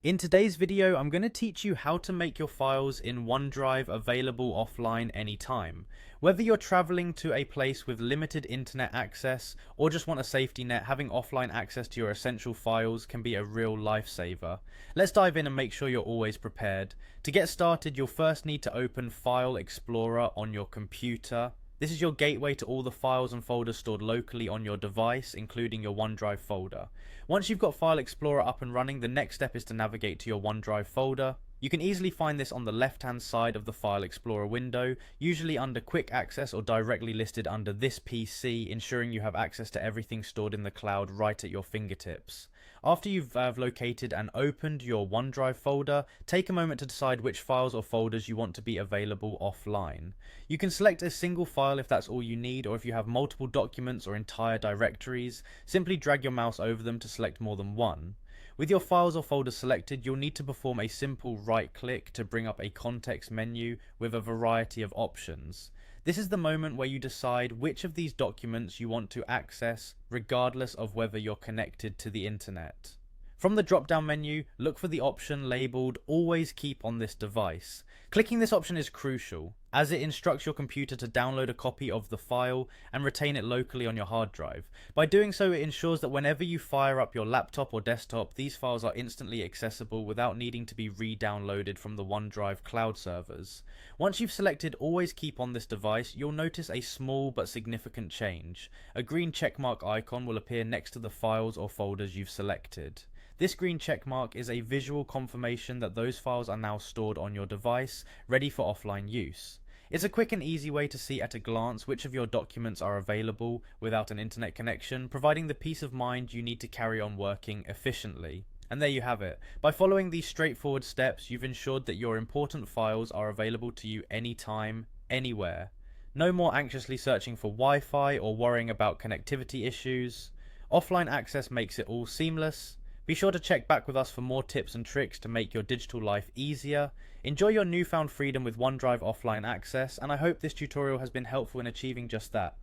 In today's video, I'm going to teach you how to make your files in OneDrive available offline anytime. Whether you're traveling to a place with limited internet access or just want a safety net, having offline access to your essential files can be a real lifesaver. Let's dive in and make sure you're always prepared. To get started, you'll first need to open File Explorer on your computer. This is your gateway to all the files and folders stored locally on your device, including your OneDrive folder. Once you've got File Explorer up and running, the next step is to navigate to your OneDrive folder. You can easily find this on the left-hand side of the File Explorer window, usually under Quick Access or directly listed under This PC, ensuring you have access to everything stored in the cloud right at your fingertips. After you've located and opened your OneDrive folder, take a moment to decide which files or folders you want to be available offline. You can select a single file if that's all you need, or if you have multiple documents or entire directories, simply drag your mouse over them to select more than one. With your files or folders selected, you'll need to perform a simple right click to bring up a context menu with a variety of options. This is the moment where you decide which of these documents you want to access, regardless of whether you're connected to the internet. From the drop-down menu, look for the option labelled Always Keep on this device. Clicking this option is crucial, as it instructs your computer to download a copy of the file and retain it locally on your hard drive. By doing so, it ensures that whenever you fire up your laptop or desktop, these files are instantly accessible without needing to be re-downloaded from the OneDrive cloud servers. Once you've selected Always Keep on this device, you'll notice a small but significant change. A green checkmark icon will appear next to the files or folders you've selected. This green checkmark is a visual confirmation that those files are now stored on your device, ready for offline use. It's a quick and easy way to see at a glance which of your documents are available without an internet connection, providing the peace of mind you need to carry on working efficiently. And there you have it. By following these straightforward steps, you've ensured that your important files are available to you anytime, anywhere. No more anxiously searching for Wi-Fi or worrying about connectivity issues. Offline access makes it all seamless. Be sure to check back with us for more tips and tricks to make your digital life easier. Enjoy your newfound freedom with OneDrive offline access, and I hope this tutorial has been helpful in achieving just that.